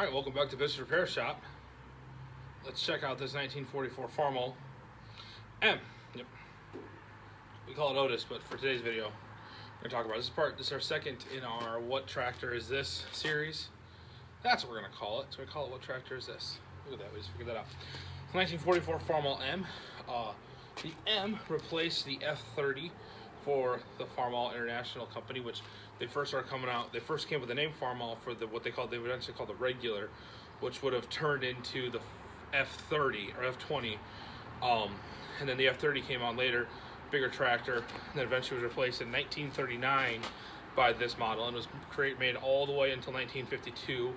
Alright, welcome back to BIBSTE'S Repair Shop. Let's check out this 1944 Farmall M. Yep. We call it Otis, but for today's video, we're going to talk about this part. This is our second in our What Tractor Is This series. That's what we're going to call it. So we're going to call it What Tractor Is This. Look at that, we just figured that out. 1944 Farmall M. The M replaced the F30 for the Farmall International Company, which they first started coming out. They first came with the name Farmall for the what they would actually call the regular, which would have turned into the F30 or F20, and then the F30 came on later, bigger tractor, and then eventually was replaced in 1939 by this model, and was made all the way until 1952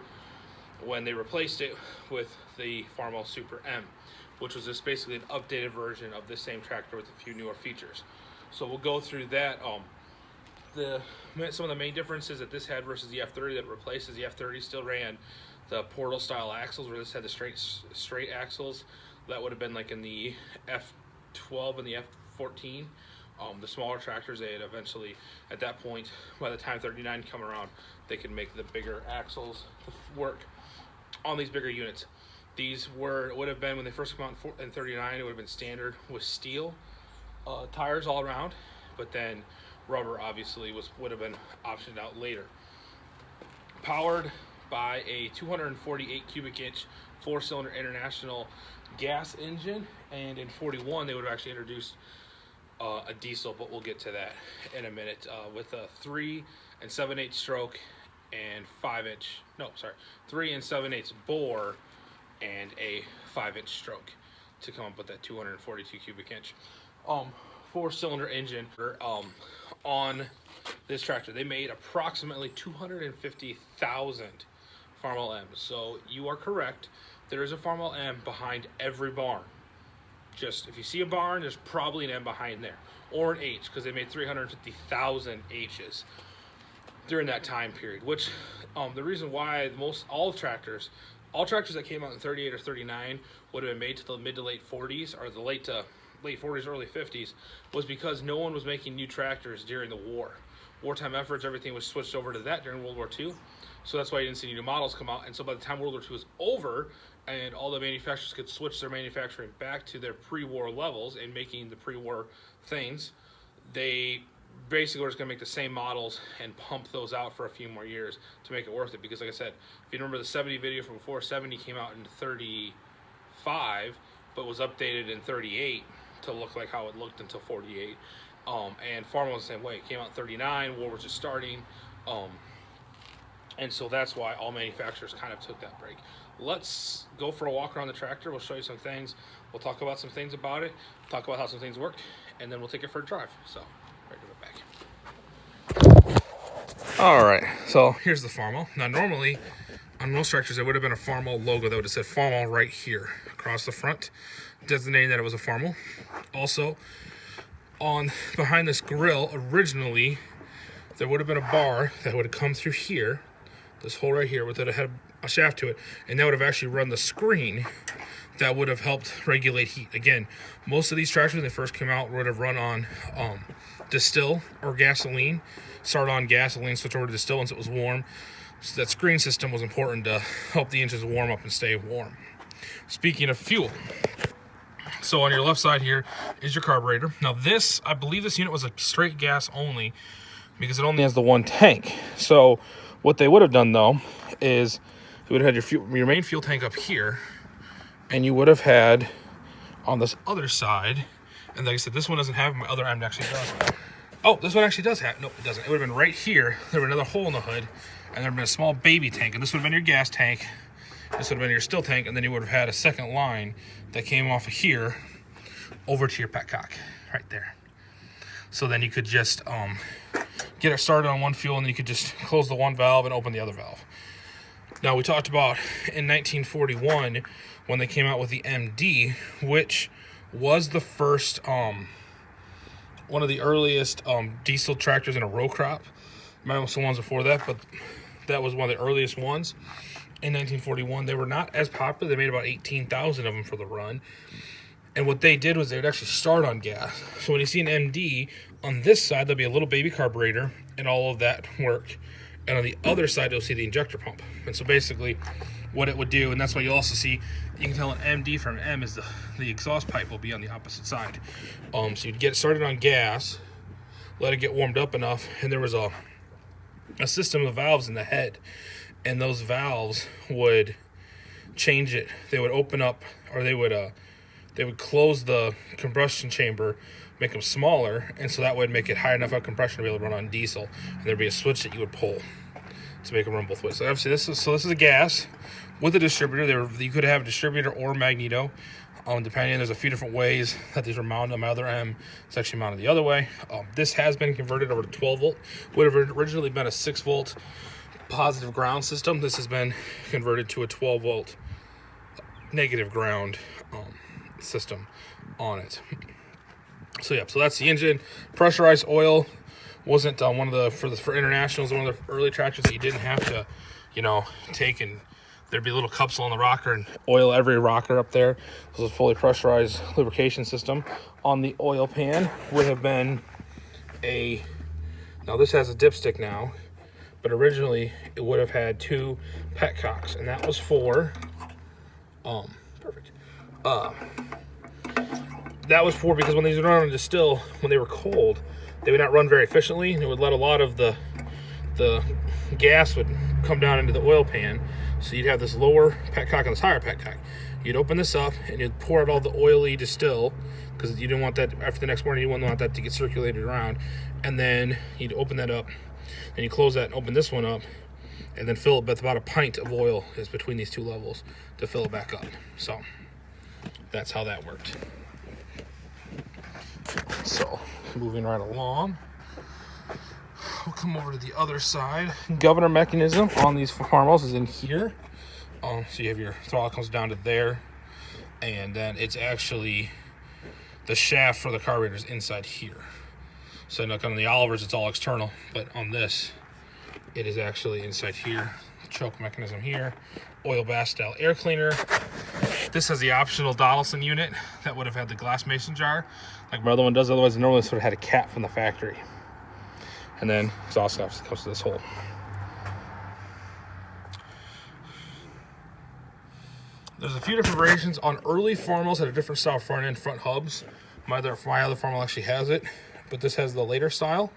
when they replaced it with the Farmall Super M, which was just basically an updated version of the same tractor with a few newer features. So we'll go through that. Some of the main differences that this had versus the F30 that replaces the F30 still ran the portal style axles, where this had the straight axles. That would have been like in the F12 and the F14. The smaller tractors, they had eventually, at that point, by the time 39 come around, they could make the bigger axles work on these bigger units. These would have been, when they first came out in 39, it would have been standard with steel tires all around, but then rubber obviously would have been optioned out later. Powered by a 248 cubic inch 4-cylinder International gas engine, and in 41 they would have actually introduced a diesel, but we'll get to that in a minute, with a 3 7/8 stroke and 3 7/8 bore and a 5-inch stroke to come up with that 242 cubic inch 4-cylinder engine. On this tractor, they made approximately 250,000 Farmall M's. So you are correct, there is a Farmall M behind every barn. Just if you see a barn, there's probably an M behind there, or an H, because they made 350,000 H's during that time period. Which the reason why all tractors that came out in 38 or 39 would have been made to the mid to late 40s, or the late 40s, early 50s, was because no one was making new tractors during the war. Wartime efforts, everything was switched over to that during World War II. So that's why you didn't see any new models come out. And so by the time World War II was over and all the manufacturers could switch their manufacturing back to their pre-war levels and making the pre-war things, they basically were just going to make the same models and pump those out for a few more years to make it worth it. Because like I said, if you remember the 70 video from before, 70 came out in 35, but was updated in 38 to look like how it looked until 48. And Farmall was the same way. It came out in 39, war was just starting. And so that's why all manufacturers kind of took that break. Let's go for a walk around the tractor. We'll show you some things. We'll talk about some things about it, talk about how some things work, and then we'll take it for a drive. So, right to the back. All right, so here's the Farmall. Now, normally, on most tractors, there would have been a Farmall logo that would have said Farmall right here across the front, designating that it was a Farmall. Also, behind this grill, originally, there would have been a bar that would have come through here, this hole right here, with it had a shaft to it, and that would have actually run the screen that would have helped regulate heat. Again, most of these tractors, when they first came out, would have run on distill or gasoline. Start on gasoline, switch over to distill once it was warm. So that screen system was important to help the engines warm up and stay warm. Speaking of fuel, so on your left side here is your carburetor. Now this, I believe this unit was a straight gas only, because it only has the one tank. So what they would have done though is you would have had your main fuel tank up here, and you would have had on this other side, and like I said, this one doesn't have, my other M actually does. Oh, this one actually does have, no, it doesn't. It would have been right here. There would have been another hole in the hood, and there would have been a small baby tank, and this would have been your gas tank. This would have been your still tank, and then you would have had a second line that came off of here over to your petcock right there. So then you could just get it started on one fuel, and then you could just close the one valve and open the other valve. Now, we talked about in 1941 when they came out with the MD, which was the first, one of the earliest diesel tractors in a row crop. Might have some ones before that, but that was one of the earliest ones. In 1941, they were not as popular. They made about 18,000 of them for the run. And what they did was they would actually start on gas. So when you see an MD, on this side, there'll be a little baby carburetor and all of that work. And on the other side, you'll see the injector pump. And so basically, what it would do. And that's why you'll also see, you can tell an MD from an M is the exhaust pipe will be on the opposite side. So you'd get started on gas, let it get warmed up enough, and there was a system of valves in the head, and those valves would change it. They would open up, or they would close the combustion chamber, make them smaller, and so that would make it high enough of compression to be able to run on diesel. And there'd be a switch that you would pull to make them run both ways. So obviously this is a gas with a distributor. You could have a distributor or magneto, depending. There's a few different ways that these are mounted. My other M is actually mounted the other way. This has been converted over to 12 volt. Would have originally been a 6 volt positive ground system. This has been converted to a 12 volt negative ground system on it. So yeah, so that's the engine. Pressurized oil wasn't one of the for internationals, one of the early tractors that you didn't have to, take, and there'd be little cups on the rocker and oil every rocker up there. This is a fully pressurized lubrication system. On the oil pan would have been now this has a dipstick now, but originally it would have had 2 petcocks, and that was for that was for, because when these would run on distill, when they were cold, they would not run very efficiently, and it would let a lot of the gas would come down into the oil pan. So you'd have this lower petcock and this higher petcock. You'd open this up and you'd pour out all the oily distill, because you didn't want that after the next morning. You wouldn't want that to get circulated around. And then you'd open that up and you close that and open this one up, and then fill it with about a pint of oil is between these 2 levels to fill it back up. So that's how that worked. So moving right along, we'll come over to the other side. Governor mechanism on these Farmalls is in here. So you have your throttle comes down to there, and then it's actually the shaft for the carburetor is inside here. So like on the Olivers, it's all external, but on this, it is actually inside here. Choke mechanism here. Oil bath style air cleaner. This has the optional Donaldson unit that would have had the glass mason jar, like my other one does. Otherwise, normally this would have had a cap from the factory. And then exhaust comes to this hole. There's a few different variations on early Farmalls. Had a different style front end, front hubs. My other Farmall actually has it, but this has the later style.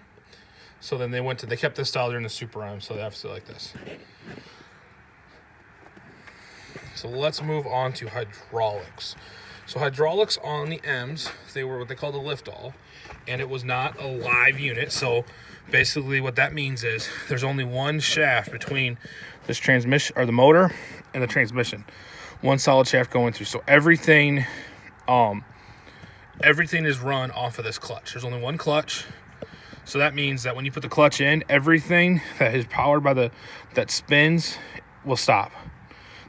So then they kept this style during the Super M, so they have to like this. So let's move on to hydraulics. So hydraulics on the M's, they were what they called a lift-all, and it was not a live unit. So basically what that means is there's only one shaft between this transmission, or the motor, and the transmission. One solid shaft going through. So everything is run off of this clutch. There's only one clutch. So that means that when you put the clutch in, everything that is powered by that spins will stop.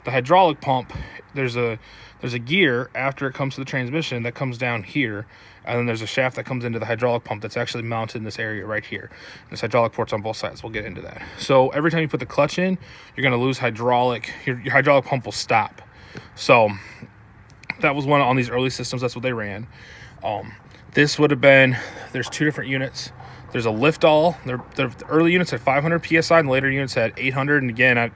The hydraulic pump, there's a gear after it comes to the transmission that comes down here, and then there's a shaft that comes into the hydraulic pump that's actually mounted in this area right here. There's hydraulic ports on both sides. We'll get into that. So every time you put the clutch in, you're going to lose hydraulic. Your hydraulic pump will stop. So that was one on these early systems. That's what they ran. This would have been, there's 2 different units. There's a lift-all. The early units had 500 PSI, and the later units had 800. And again,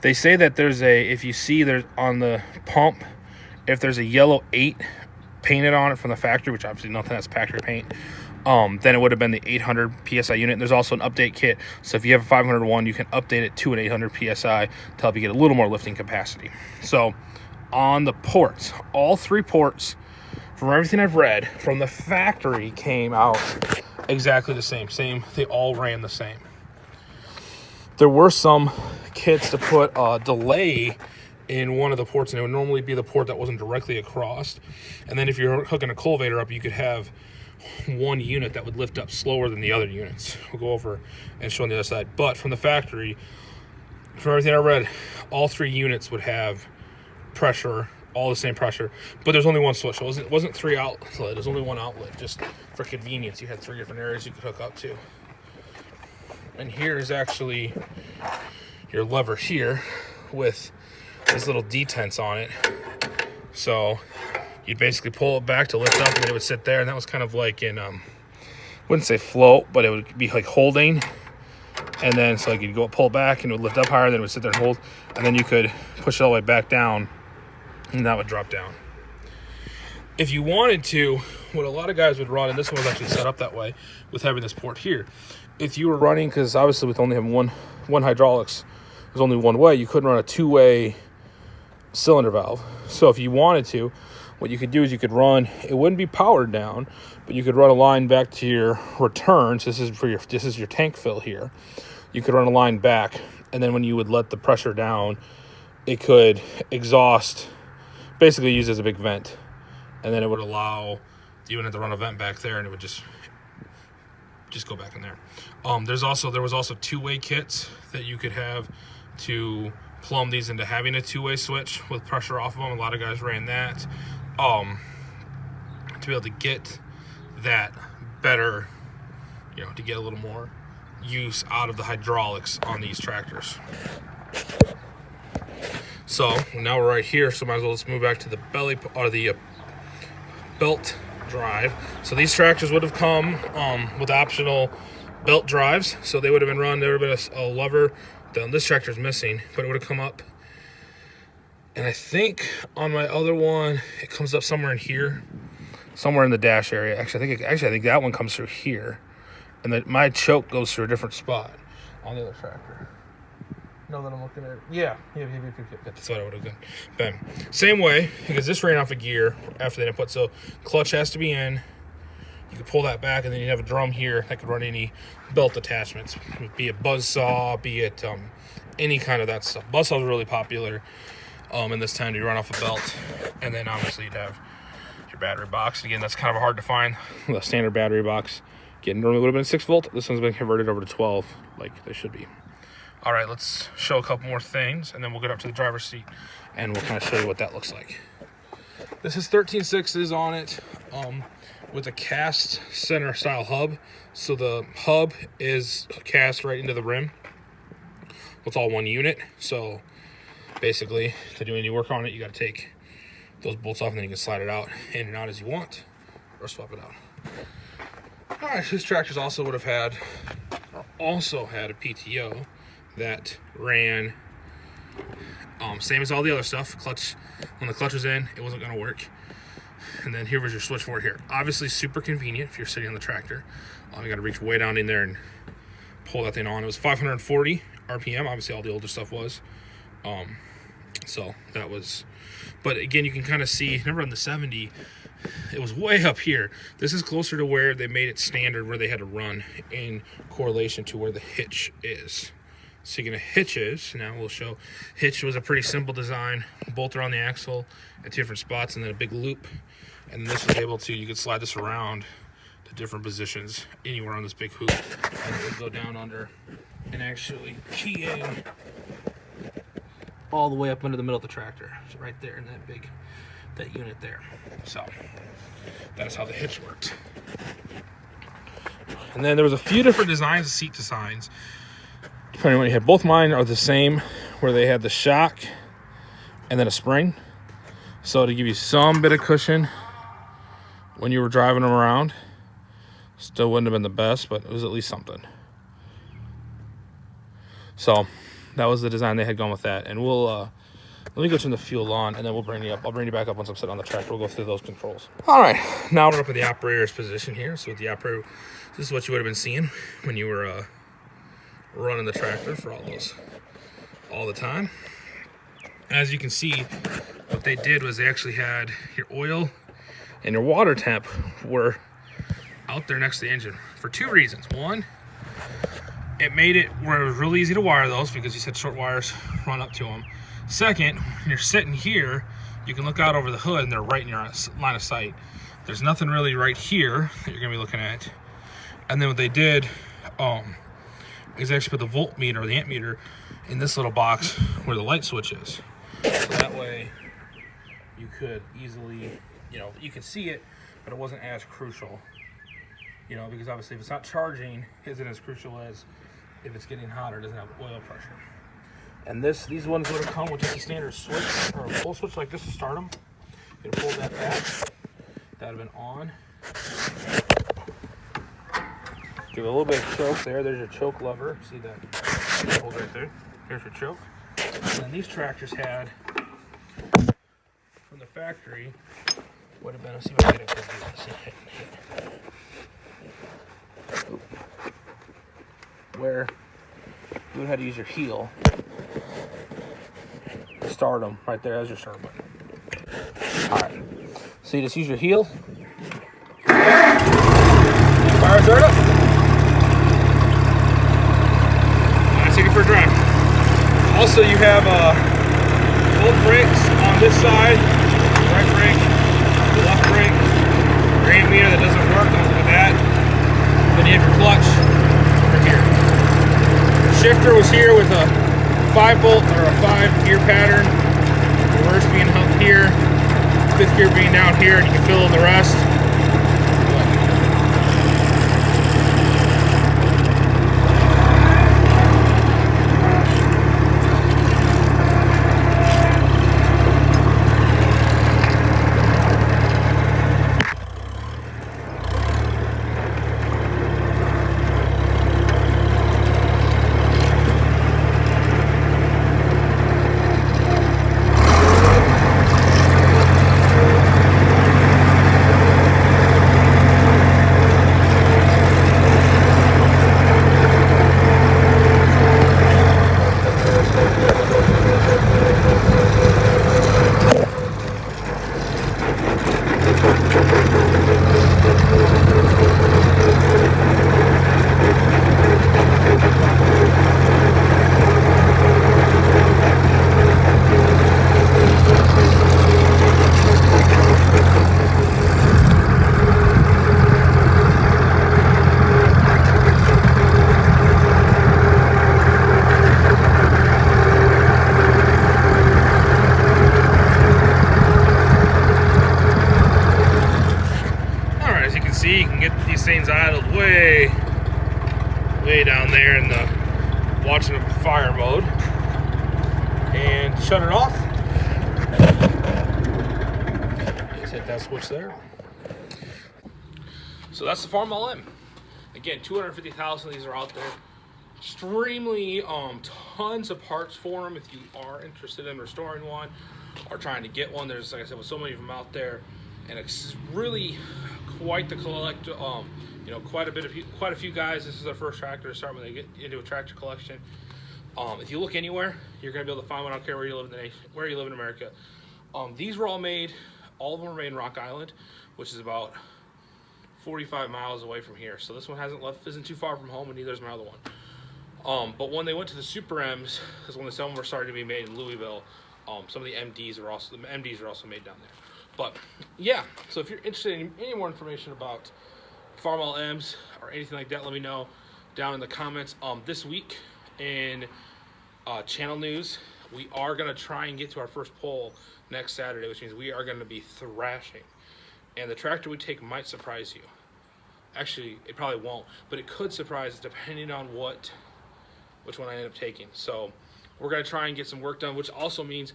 they say that if you see there's on the pump, if there's a yellow 8 painted on it from the factory, which obviously nothing has factory paint, then it would have been the 800 PSI unit. And there's also an update kit. So if you have a 501, you can update it to an 800 PSI to help you get a little more lifting capacity. So on the ports, all 3 ports, from everything I've read, from the factory came out exactly the same. They all ran the same. There were some kits to put a delay in one of the ports, and it would normally be the port that wasn't directly across. And then if you're hooking a cultivator up, you could have one unit that would lift up slower than the other units. We'll go over and show on the other side. But from the factory, from everything I read, all 3 units would have pressure, all the same pressure, but there's only one switch. So it wasn't 3 outlets. There's only one outlet, just for convenience. You had 3 different areas you could hook up to. And here is actually your lever here with these little detents on it. So you'd basically pull it back to lift up, and then it would sit there. And that was kind of like in, wouldn't say float, but it would be like holding And then, so like you'd go pull back and it would lift up higher, then it would sit there and hold. And then you could push it all the way back down and that would drop down. If you wanted to, what a lot of guys would run, and this one was actually set up that way with having this port here. If you were running, because obviously with only having one hydraulics, there's only one way, you couldn't run a two-way cylinder valve. So if you wanted to, what you could do is you could run, it wouldn't be powered down, but you could run a line back to your returns. This is your tank fill here. You could run a line back, and then when you would let the pressure down, it could exhaust, basically used as a big vent. And then it would allow, you wouldn't have to run a vent back there, and it would just go back in there. There was also two-way kits that you could have to plumb these into having a two-way switch with pressure off of them. A lot of guys ran that to be able to get that better, to get a little more use out of the hydraulics on these tractors. So now we're right here, so might as well let's move back to the belly or the belt drive. So these tractors would have come with optional belt drives, so they would have been run. There would have been a lever. This tractor's missing, but it would have come up. And I think on my other one, it comes up somewhere in here, somewhere in the dash area. Actually, I think that one comes through here, and then my choke goes through a different spot on the other tractor. Know that I'm looking at. Yeah. That's what I would have done. Bam. Same way, because this ran off a gear after they didn't put, so clutch has to be in. You could pull that back, and then you have a drum here that could run any belt attachments, be it buzzsaw, be it any kind of that stuff. Buzzsaws are really popular in this time to run off a belt, and then obviously you'd have your battery box. Again, that's kind of hard to find. The standard battery box, again, normally would have been 6 volt. This one's been converted over to 12, like they should be. All right, let's show a couple more things, and then we'll get up to the driver's seat, and we'll kind of show you what that looks like. This is 13.6s on it, with a cast center style hub. So the hub is cast right into the rim. It's all one unit. So basically, to do any work on it, you got to take those bolts off, and then you can slide it out in and out as you want, or swap it out. All right, these tractors also would have had a PTO that ran same as all the other stuff. Clutch, when the clutch was in, it wasn't going to work. And then here was your switchboard here. Obviously super convenient if you're sitting on the tractor. You got to reach way down in there and pull that thing on. It was 540 RPM. Obviously all the older stuff was. So that was, but again, you can kind of see, remember on the 70, it was way up here. This is closer to where they made it standard, where they had to run in correlation to where the hitch is. Speaking of hitches, now we'll show. Hitch was a pretty simple design. Bolt around the axle at 2 different spots, and then a big loop. And then this was able to, you could slide this around to different positions anywhere on this big hoop. And it would go down under and actually key in all the way up into the middle of the tractor. So right there in that unit there. So that is how the hitch worked. And then there was a few different designs, seat designs. Depending on what you had. Both mine are the same, where they had the shock and then a spring. So to give you some bit of cushion when you were driving them around. Still wouldn't have been the best, but it was at least something. So that was the design they had gone with that. And we'll let me go turn the fuel on, and then we'll bring you up. I'll bring you back up once I'm sitting on the tractor. We'll go through those controls. All right, now we're up at the operator's position here. So with the operator, this is what you would have been seeing when you were running the tractor for all the time. As you can see, what they did was they actually had your oil and your water temp were out there next to the engine for 2 reasons. One, it made it where it was really easy to wire those because you said short wires run up to them. Second, when you're sitting here, you can look out over the hood and they're right in your line of sight. There's nothing really right here that you're gonna be looking at. And then what they did is they actually put the voltmeter or the amp meter in this little box where the light switch is. So that way you could easily, you could see it, but it wasn't as crucial. Because obviously if it's not charging, it isn't as crucial as if it's getting hot or doesn't have oil pressure. And these ones would have come with just a standard switch or a pull switch like this to start them. You pull that back, that would have been on. Give it a little bit of choke there. There's your choke lever. See that hold right there? Here's your choke. And then these tractors had, from the factory, would have been, let's see if I can get a good view. Let's see, hit. Where you would have to use your heel to start them. Right there, as your start button. Alright, so you just use your heel. Fire start up. Alright, take it for a drive. Also, you have both brakes on this side, right brake, left brake, your amp meter that doesn't work, don't look at that. Then you have your clutch over here. The shifter was here with a 5-bolt or a 5-gear pattern. Reverse being up here, 5th gear being down here, and you can fill in the rest. See, you can get these things idled way down there in the watching the fire mode, and shut it off. Just hit that switch there. So that's the Farmall M. Again, 250,000 of these are out there. Extremely tons of parts for them if you are interested in restoring one or trying to get one. There's, like I said, with so many of them out there, and it's really quite the collect. You know, quite a few guys. This is their first tractor to start when they get into a tractor collection. If you look anywhere, you're gonna be able to find one. I don't care where you live in the nation, where you live in America. These were all made. All of them were made in Rock Island, which is about 45 miles away from here. So this one isn't too far from home, and neither is my other one. But when they went to the Super M's, is when some were starting to be made in Louisville. Some of the MDs are also made down there. But yeah, so if you're interested in any more information about Farmall M's or anything like that, let me know down in the comments. This week in channel news, we are gonna try and get to our first poll next Saturday, which means we are gonna be thrashing. And the tractor we take might surprise you. Actually, it probably won't, but it could surprise depending on which one I end up taking. So we're gonna try and get some work done, which also means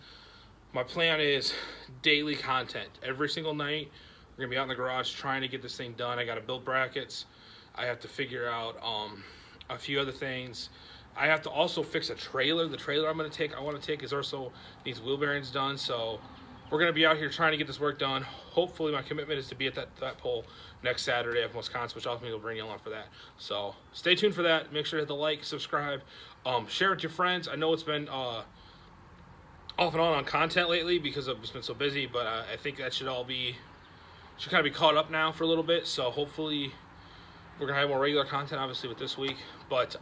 my plan is daily content. Every single night, we're gonna be out in the garage trying to get this thing done. I gotta build brackets. I have to figure out a few other things. I have to also fix a trailer. The trailer I want to take is also needs wheel bearings done. So we're gonna be out here trying to get this work done. Hopefully my commitment is to be at that pole next Saturday up in Wisconsin, which ultimately will bring you along for that. So stay tuned for that. Make sure to hit the like, subscribe, share it with your friends. I know it's been off and on content lately because I've just been so busy, but I think that should kind of be caught up now for a little bit. So hopefully we're gonna have more regular content, obviously, with this week. But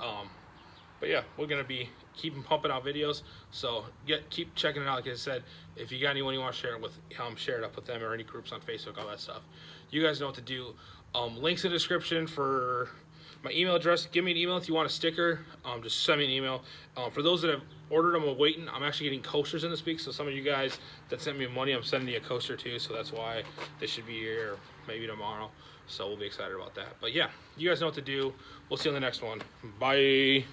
yeah, we're gonna be keeping pumping out videos. So keep checking it out. Like I said, if you got anyone you want to share it with, share it up with them or any groups on Facebook, all that stuff. You guys know what to do. Links in the description for my email address. Give me an email if you want a sticker. Just send me an email. For those that have ordered them, I'm waiting. I'm actually getting coasters in this week. So some of you guys that sent me money, I'm sending you a coaster too. So that's why they should be here maybe tomorrow. So we'll be excited about that. But yeah, you guys know what to do. We'll see you on the next one. Bye.